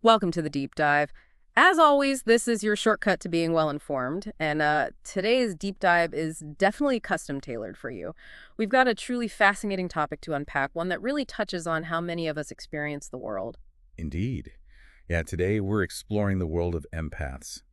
Welcome to the deep dive. As always, this is your shortcut to being well informed, and today's deep dive is definitely custom tailored for you. We've got a truly fascinating topic to unpack, one that really touches on how many of us experience the world. Indeed. Yeah, today we're exploring the world of empaths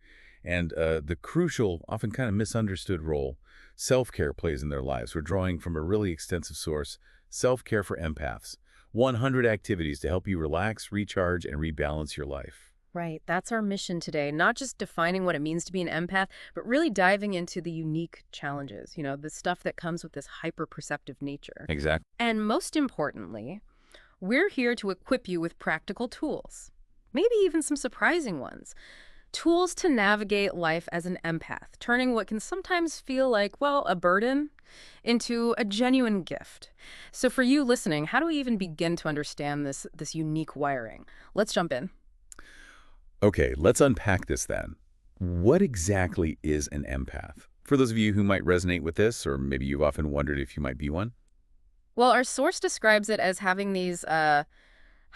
and the crucial, often kind of misunderstood role self-care plays in their lives. We're drawing from a really extensive source, Self-Care for Empaths, 100 activities to help you relax, recharge, and rebalance your life. Right, that's our mission today, not just defining what it means to be an empath, but really diving into the unique challenges, the stuff that comes with this hyper-perceptive nature. Exactly. And most importantly, we're here to equip you with practical tools, maybe even some surprising ones. Tools to navigate life as an empath, turning what can sometimes feel like, well, a burden into a genuine gift. So for you listening, how do we even begin to understand this unique wiring? Let's jump in. Okay, let's unpack this then. What exactly is an empath? For those of you who might resonate with this, or maybe you've often wondered if you might be one. Well, our source describes it as having these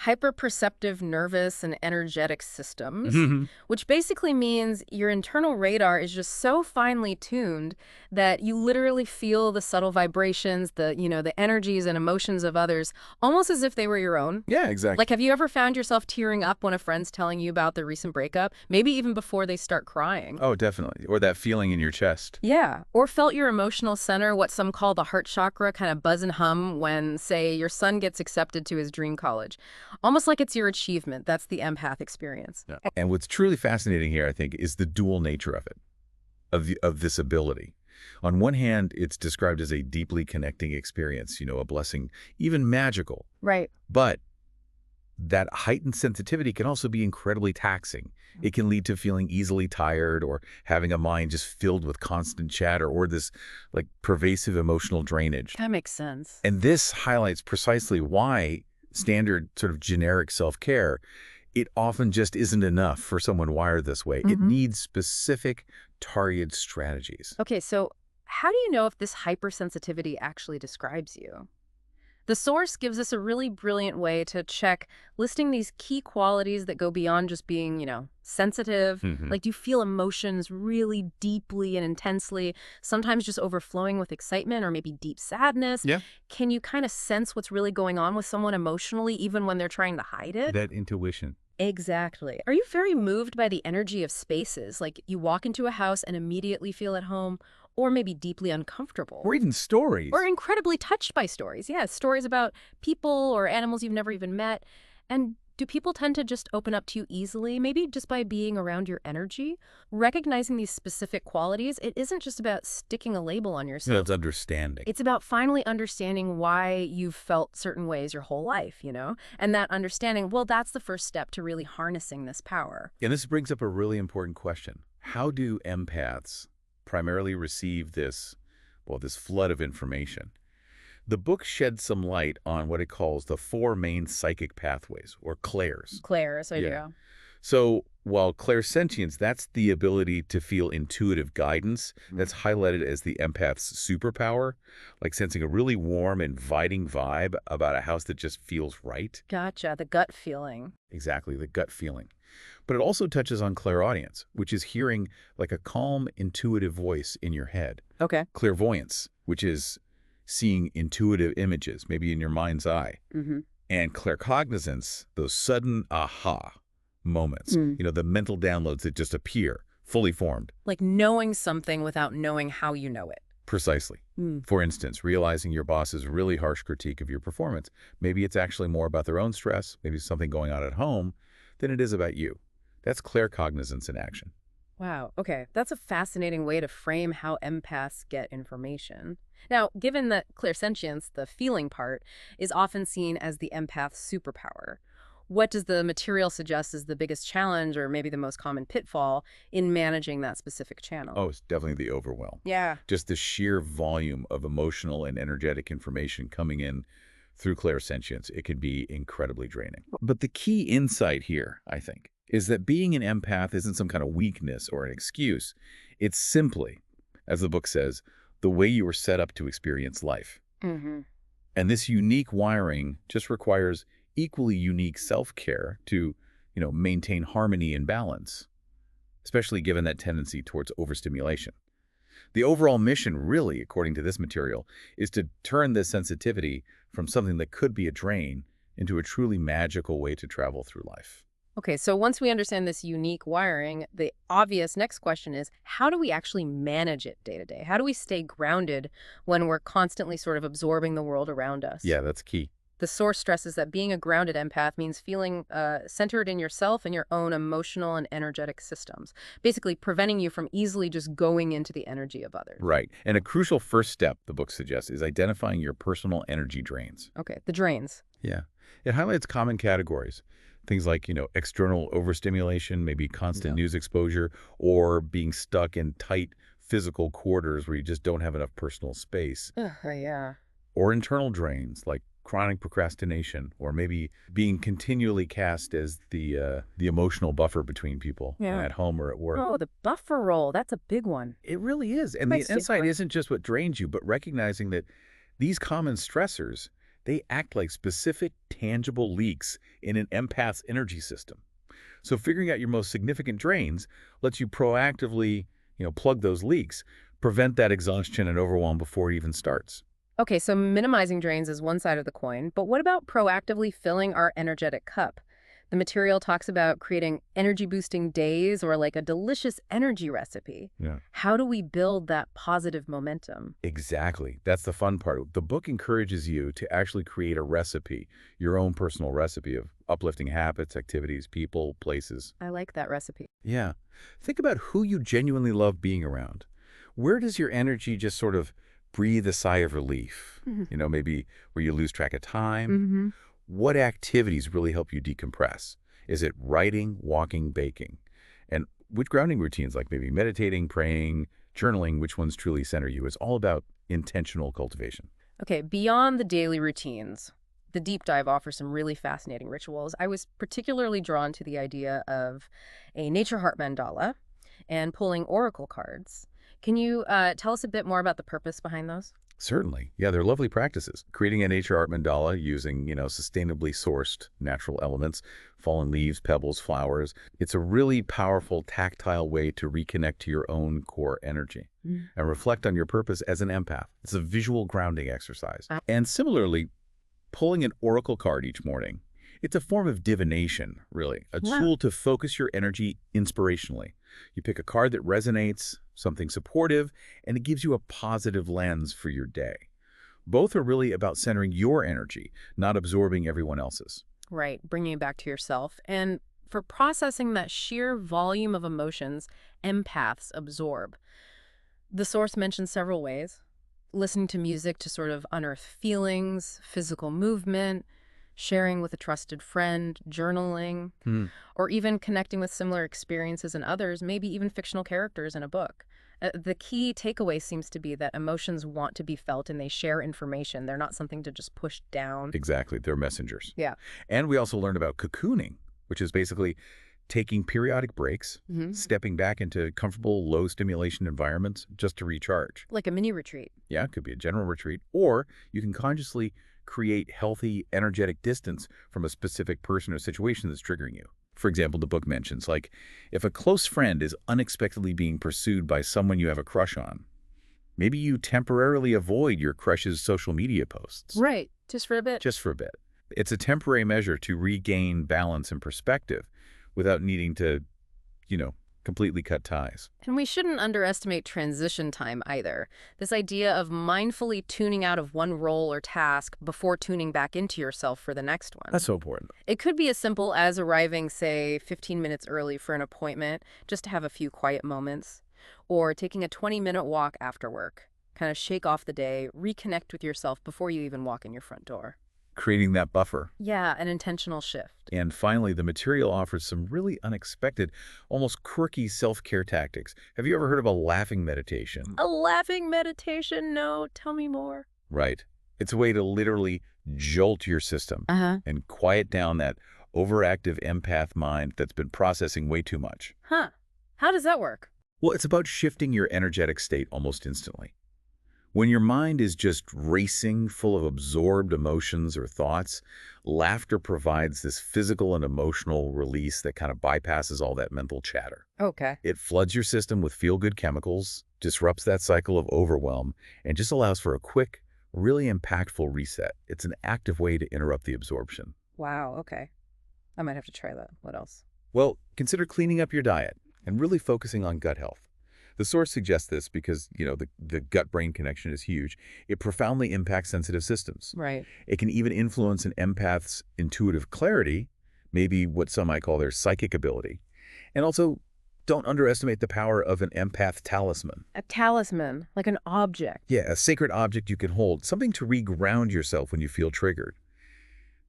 hyperperceptive nervous and energetic systems, which basically means your internal radar is just so finely tuned that you literally feel the subtle vibrations, the energies and emotions of others, almost as if they were your own. Yeah, exactly. Like, have you ever found yourself tearing up when a friend's telling you about their recent breakup? Maybe even before they start crying. Oh, definitely. Or that feeling in your chest. Yeah, or felt your emotional center, what some call the heart chakra, kind of buzz and hum when, say, your son gets accepted to his dream college. Almost like it's your achievement. That's the empath experience. Yeah. And what's truly fascinating here, I think, is the dual nature of it, of this ability. On one hand, it's described as a deeply connecting experience, a blessing, even magical. Right. But that heightened sensitivity can also be incredibly taxing. It can lead to feeling easily tired or having a mind just filled with constant chatter or this like pervasive emotional drainage. That makes sense. And this highlights precisely why standard sort of generic self-care, it often just isn't enough for someone wired this way. It needs specific targeted strategies. Okay, so how do you know if this hypersensitivity actually describes you? The source gives us a really brilliant way to check, listing these key qualities that go beyond just being, sensitive. Like, do you feel emotions really deeply and intensely, sometimes just overflowing with excitement or maybe deep sadness? Yeah. Can you kind of sense what's really going on with someone emotionally, even when they're trying to hide it? That intuition. Exactly. Are you very moved by the energy of spaces? Like, you walk into a house and immediately feel at home, or maybe deeply uncomfortable? Or even stories. Or incredibly touched by stories. Yeah, stories about people or animals you've never even met. And do people tend to just open up to you easily, maybe just by being around your energy? Recognizing these specific qualities, it isn't just about sticking a label on yourself. That's understanding. It's about finally understanding why you've felt certain ways your whole life, And that understanding, well, that's the first step to really harnessing this power. And this brings up a really important question. How do empaths primarily receive this flood of information? The book sheds some light on what it calls the four main psychic pathways, or clairs. Claire's idea. Yeah. So while clairsentience, that's the ability to feel intuitive guidance, that's highlighted as the empath's superpower, like sensing a really warm, inviting vibe about a house that just feels right. Gotcha, the gut feeling. Exactly, the gut feeling. But it also touches on clairaudience, which is hearing like a calm, intuitive voice in your head. Okay. Clairvoyance, which is seeing intuitive images, maybe in your mind's eye. And claircognizance, those sudden aha moments, the mental downloads that just appear, fully formed. Like knowing something without knowing how you know it. Precisely. For instance, realizing your boss's really harsh critique of your performance. Maybe it's actually more about their own stress, maybe something going on at home, than it is about you. That's claircognizance in action. Wow, okay. That's a fascinating way to frame how empaths get information. Now, given that clairsentience, the feeling part, is often seen as the empath's superpower, what does the material suggest is the biggest challenge or maybe the most common pitfall in managing that specific channel? Oh, it's definitely the overwhelm. Yeah. Just the sheer volume of emotional and energetic information coming in through clairsentience. It can be incredibly draining. But the key insight here, I think, is that being an empath isn't some kind of weakness or an excuse. It's simply, as the book says, the way you were set up to experience life. And this unique wiring just requires equally unique self-care to, maintain harmony and balance, especially given that tendency towards overstimulation. The overall mission, really, according to this material, is to turn this sensitivity from something that could be a drain into a truly magical way to travel through life. Okay, so once we understand this unique wiring, the obvious next question is, how do we actually manage it day to day? How do we stay grounded when we're constantly sort of absorbing the world around us? Yeah, that's key. The source stresses that being a grounded empath means feeling centered in yourself and your own emotional and energetic systems, basically preventing you from easily just going into the energy of others. Right. And a crucial first step, the book suggests, is identifying your personal energy drains. Okay, the drains. Yeah. It highlights common categories. Things like, external overstimulation, maybe constant news exposure, or being stuck in tight physical quarters where you just don't have enough personal space. Yeah. Or internal drains like chronic procrastination, or maybe being continually cast as the emotional buffer between people at home or at work. Oh, the buffer role. That's a big one. It really is. And the insight isn't just what drains you, but recognizing that these common stressors, they act like specific, tangible leaks in an empath's energy system. So figuring out your most significant drains lets you proactively, plug those leaks, prevent that exhaustion and overwhelm before it even starts. Okay, so minimizing drains is one side of the coin, but what about proactively filling our energetic cup? The material talks about creating energy-boosting days or like a delicious energy recipe. Yeah. How do we build that positive momentum? Exactly. That's the fun part. The book encourages you to actually create a recipe, your own personal recipe of uplifting habits, activities, people, places. I like that recipe. Yeah. Think about who you genuinely love being around. Where does your energy just sort of breathe a sigh of relief? Maybe where you lose track of time. What activities really help you decompress? Is it writing, walking, baking? And which grounding routines, like maybe meditating, praying, journaling, which ones truly center you? It's all about intentional cultivation. Okay, beyond the daily routines, the deep dive offers some really fascinating rituals. I was particularly drawn to the idea of a nature heart mandala and pulling oracle cards. Can you tell us a bit more about the purpose behind those? Certainly. Yeah, they're lovely practices. Creating a nature art mandala using, sustainably sourced natural elements, fallen leaves, pebbles, flowers. It's a really powerful, tactile way to reconnect to your own core energy and reflect on your purpose as an empath. It's a visual grounding exercise. And similarly, pulling an oracle card each morning. It's a form of divination, really, a tool to focus your energy inspirationally. You pick a card that resonates, something supportive, and it gives you a positive lens for your day. Both are really about centering your energy, not absorbing everyone else's. Right, bringing it back to yourself. And for processing that sheer volume of emotions empaths absorb. The source mentions several ways. Listening to music to sort of unearth feelings, physical movement, sharing with a trusted friend, journaling, or even connecting with similar experiences in others, maybe even fictional characters in a book. The key takeaway seems to be that emotions want to be felt and they share information. They're not something to just push down. Exactly. They're messengers. Yeah. And we also learned about cocooning, which is basically taking periodic breaks, stepping back into comfortable, low-stimulation environments just to recharge. Like a mini retreat. Yeah, it could be a general retreat. Or you can consciously create healthy, energetic distance from a specific person or situation that's triggering you. For example, the book mentions, like, if a close friend is unexpectedly being pursued by someone you have a crush on, maybe you temporarily avoid your crush's social media posts. Right, just for a bit. Just for a bit. It's a temporary measure to regain balance and perspective without needing to, completely cut ties. And we shouldn't underestimate transition time either. This idea of mindfully tuning out of one role or task before tuning back into yourself for the next one. That's so important. It could be as simple as arriving, say, 15 minutes early for an appointment, just to have a few quiet moments, or taking a 20-minute walk after work. Kind of shake off the day, reconnect with yourself before you even walk in your front door. Creating that buffer. Yeah, an intentional shift. And finally, the material offers some really unexpected, almost quirky self-care tactics. Have you ever heard of a laughing meditation? A laughing meditation? No, tell me more. Right. It's a way to literally jolt your system and quiet down that overactive empath mind that's been processing way too much. Huh. How does that work? Well, it's about shifting your energetic state almost instantly. When your mind is just racing, full of absorbed emotions or thoughts, laughter provides this physical and emotional release that kind of bypasses all that mental chatter. Okay. It floods your system with feel-good chemicals, disrupts that cycle of overwhelm, and just allows for a quick, really impactful reset. It's an active way to interrupt the absorption. Wow, okay. I might have to try that. What else? Well, consider cleaning up your diet and really focusing on gut health. The source suggests this because, the gut-brain connection is huge. It profoundly impacts sensitive systems. Right. It can even influence an empath's intuitive clarity, maybe what some might call their psychic ability. And also, don't underestimate the power of an empath talisman. A talisman, like an object. Yeah, a sacred object you can hold, something to re-ground yourself when you feel triggered.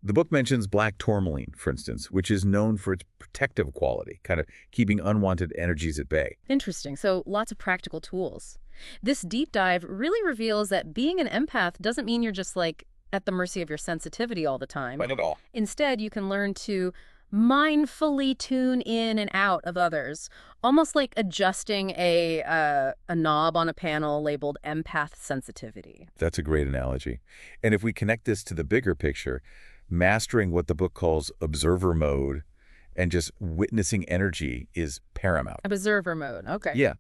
The book mentions black tourmaline, for instance, which is known for its protective quality, kind of keeping unwanted energies at bay. Interesting. So lots of practical tools. This deep dive really reveals that being an empath doesn't mean you're just like at the mercy of your sensitivity all the time. Not at all. Instead, you can learn to mindfully tune in and out of others, almost like adjusting a knob on a panel labeled empath sensitivity. That's a great analogy. And if we connect this to the bigger picture, mastering what the book calls observer mode and just witnessing energy is paramount. Observer mode. Okay. Yeah.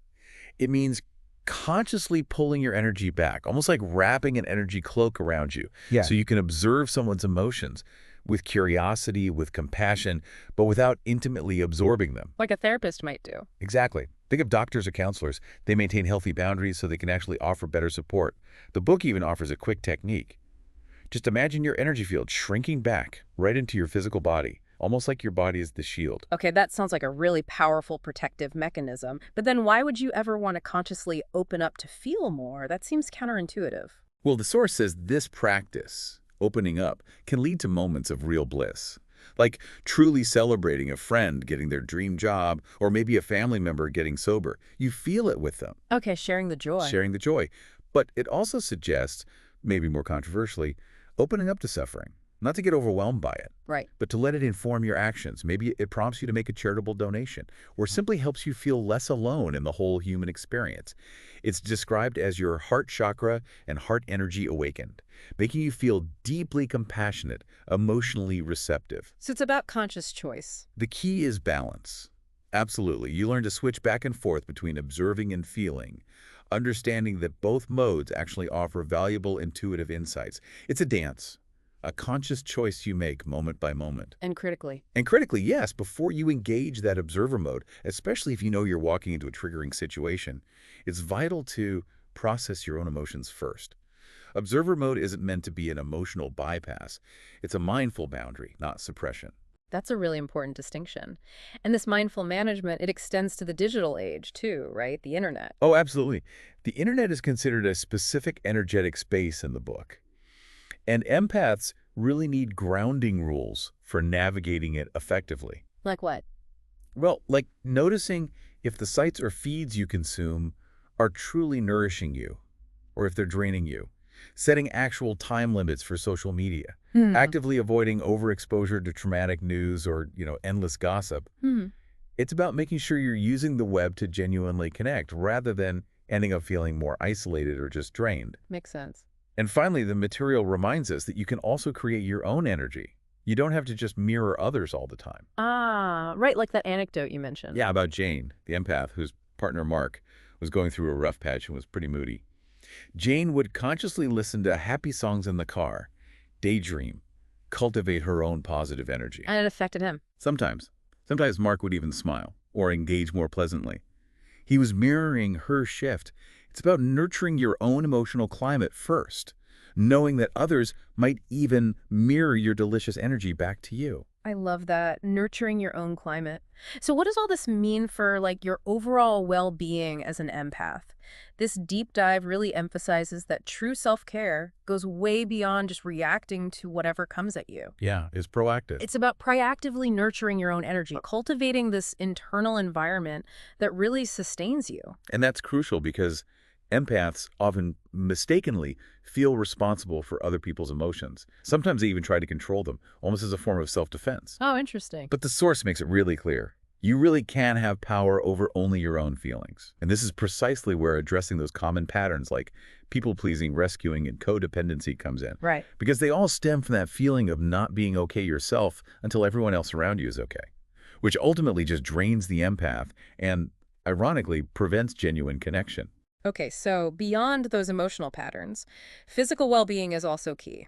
It means consciously pulling your energy back, almost like wrapping an energy cloak around you. Yeah. So you can observe someone's emotions with curiosity, with compassion, but without intimately absorbing them. Like a therapist might do. Exactly. Think of doctors or counselors. They maintain healthy boundaries so they can actually offer better support. The book even offers a quick technique. Just imagine your energy field shrinking back right into your physical body, almost like your body is the shield. Okay, that sounds like a really powerful protective mechanism. But then why would you ever want to consciously open up to feel more? That seems counterintuitive. Well, the source says this practice, opening up, can lead to moments of real bliss. Like truly celebrating a friend getting their dream job, or maybe a family member getting sober. You feel it with them. Okay, sharing the joy. Sharing the joy. But it also suggests, maybe more controversially, opening up to suffering, not to get overwhelmed by it, Right. but to let it inform your actions. Maybe it prompts you to make a charitable donation, or simply helps you feel less alone in the whole human experience. It's described as your heart chakra and heart energy awakened, making you feel deeply compassionate, emotionally receptive. So it's about conscious choice. The key is balance. Absolutely. You learn to switch back and forth between observing and feeling, understanding that both modes actually offer valuable intuitive insights. It's a dance, a conscious choice you make moment by moment. And critically. And critically, yes, before you engage that observer mode, especially if you know you're walking into a triggering situation, it's vital to process your own emotions first. Observer mode isn't meant to be an emotional bypass. It's a mindful boundary, not suppression. That's a really important distinction. And this mindful management, it extends to the digital age too, right? The internet. Oh, absolutely. The internet is considered a specific energetic space in the book. And empaths really need grounding rules for navigating it effectively. Like what? Well, like noticing if the sites or feeds you consume are truly nourishing you, or if they're draining you. Setting actual time limits for social media. Actively avoiding overexposure to traumatic news or, endless gossip. It's about making sure you're using the web to genuinely connect rather than ending up feeling more isolated or just drained. Makes sense. And finally, the material reminds us that you can also create your own energy. You don't have to just mirror others all the time. Ah, right, like that anecdote you mentioned. Yeah, about Jane, the empath whose partner Mark was going through a rough patch and was pretty moody. Jane would consciously listen to happy songs in the car, daydream, cultivate her own positive energy. And it affected him. Sometimes Mark would even smile or engage more pleasantly. He was mirroring her shift. It's about nurturing your own emotional climate first, knowing that others might even mirror your delicious energy back to you. I love that. Nurturing your own climate. So what does all this mean for your overall well-being as an empath? This deep dive really emphasizes that true self-care goes way beyond just reacting to whatever comes at you. Yeah, it's proactive. It's about proactively nurturing your own energy, cultivating this internal environment that really sustains you. And that's crucial because empaths often mistakenly feel responsible for other people's emotions. Sometimes they even try to control them, almost as a form of self-defense. Oh, interesting. But the source makes it really clear. You really can have power over only your own feelings. And this is precisely where addressing those common patterns like people-pleasing, rescuing, and codependency comes in. Right. Because they all stem from that feeling of not being okay yourself until everyone else around you is okay, which ultimately just drains the empath and, ironically, prevents genuine connection. Okay, so beyond those emotional patterns, physical well-being is also key.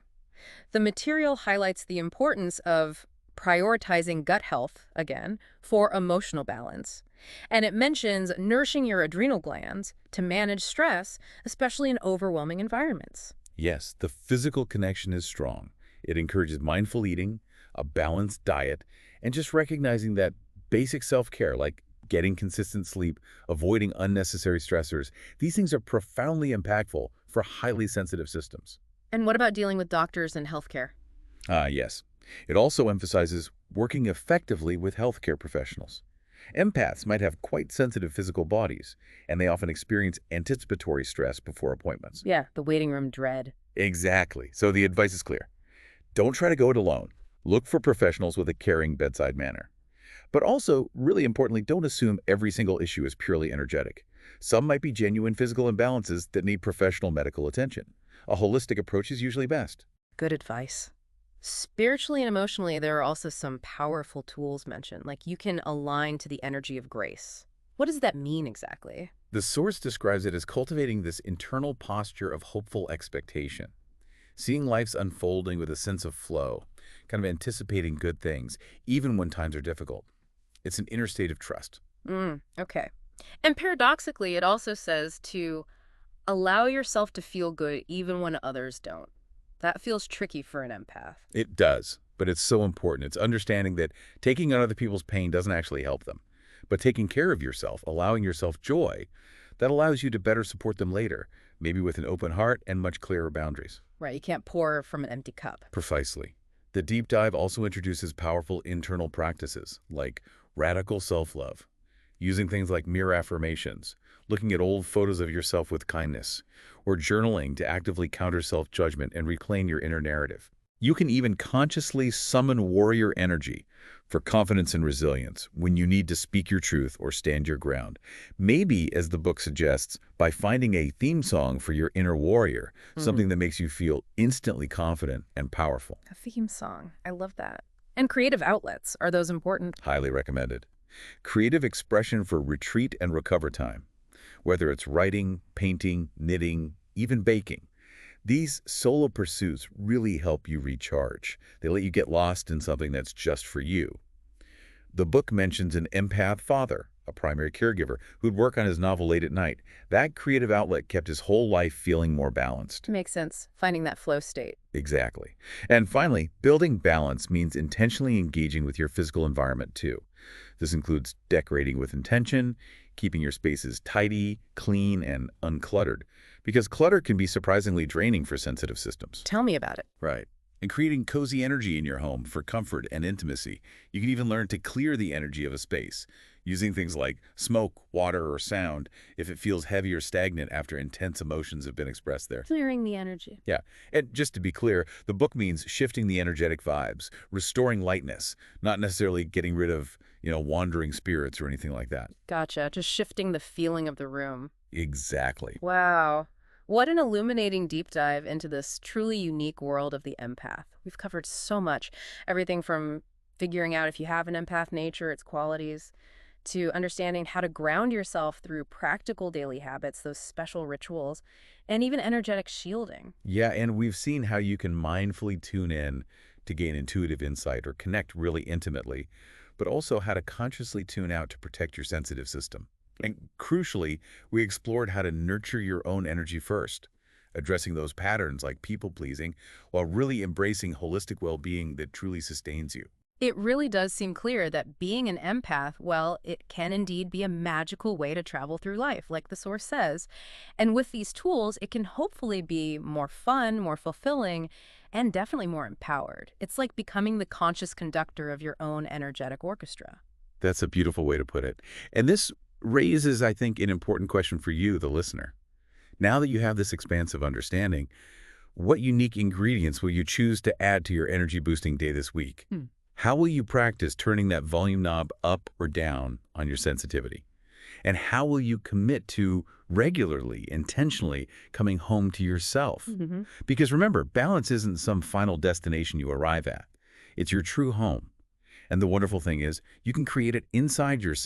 The material highlights the importance of prioritizing gut health, again, for emotional balance. And it mentions nourishing your adrenal glands to manage stress, especially in overwhelming environments. Yes, the physical connection is strong. It encourages mindful eating, a balanced diet, and just recognizing that basic self-care like getting consistent sleep, avoiding unnecessary stressors, these things are profoundly impactful for highly sensitive systems. And what about dealing with doctors and healthcare? Yes. It also emphasizes working effectively with healthcare professionals. Empaths might have quite sensitive physical bodies, and they often experience anticipatory stress before appointments. Yeah, the waiting room dread. Exactly. So the advice is clear. Don't try to go it alone. Look for professionals with a caring bedside manner. But also, really importantly, don't assume every single issue is purely energetic. Some might be genuine physical imbalances that need professional medical attention. A holistic approach is usually best. Good advice. Spiritually and emotionally, there are also some powerful tools mentioned, like you can align to the energy of grace. What does that mean exactly? The source describes it as cultivating this internal posture of hopeful expectation, seeing life's unfolding with a sense of flow, kind of anticipating good things, even when times are difficult. It's an inner state of trust. Okay. And paradoxically, it also says to allow yourself to feel good even when others don't. That feels tricky for an empath. It does, but it's so important. It's understanding that taking on other people's pain doesn't actually help them. But taking care of yourself, allowing yourself joy, that allows you to better support them later, maybe with an open heart and much clearer boundaries. Right, you can't pour from an empty cup. Precisely. The deep dive also introduces powerful internal practices like radical self-love, using things like mirror affirmations, looking at old photos of yourself with kindness, or journaling to actively counter self-judgment and reclaim your inner narrative. You can even consciously summon warrior energy for confidence and resilience when you need to speak your truth or stand your ground. Maybe, as the book suggests, by finding a theme song for your inner warrior, something that makes you feel instantly confident and powerful. A theme song. I love that. And creative outlets. Are those important? Highly recommended. Creative expression for retreat and recover time. Whether it's writing, painting, knitting, even baking. These solo pursuits really help you recharge. They let you get lost in something that's just for you. The book mentions an empath father, a primary caregiver, who'd work on his novel late at night. That creative outlet kept his whole life feeling more balanced. Makes sense. Finding that flow state. Exactly. And finally, building balance means intentionally engaging with your physical environment too. This includes decorating with intention, keeping your spaces tidy, clean, and uncluttered, because clutter can be surprisingly draining for sensitive systems. Tell me about it. Right. And creating cozy energy in your home for comfort and intimacy. You can even learn to clear the energy of a space, using things like smoke, water, or sound if it feels heavy or stagnant after intense emotions have been expressed there. Clearing the energy. Yeah, and just to be clear, the book means shifting the energetic vibes, restoring lightness, not necessarily getting rid of, wandering spirits or anything like that. Gotcha. Just shifting the feeling of the room. Exactly. Wow. What an illuminating deep dive into this truly unique world of the empath. We've covered so much. Everything from figuring out if you have an empath nature, its qualities, to understanding how to ground yourself through practical daily habits, those special rituals, and even energetic shielding. Yeah, and we've seen how you can mindfully tune in to gain intuitive insight or connect really intimately, but also how to consciously tune out to protect your sensitive system. And crucially, we explored how to nurture your own energy first, addressing those patterns like people-pleasing while really embracing holistic well-being that truly sustains you. It really does seem clear that being an empath, well, it can indeed be a magical way to travel through life, like the source says. And with these tools, it can hopefully be more fun, more fulfilling, and definitely more empowered. It's like becoming the conscious conductor of your own energetic orchestra. That's a beautiful way to put it. And this raises, I think, an important question for you, the listener. Now that you have this expansive understanding, what unique ingredients will you choose to add to your energy-boosting day this week? How will you practice turning that volume knob up or down on your sensitivity? And how will you commit to regularly, intentionally coming home to yourself? Hmm. Because remember, balance isn't some final destination you arrive at. It's your true home. And the wonderful thing is, you can create it inside yourself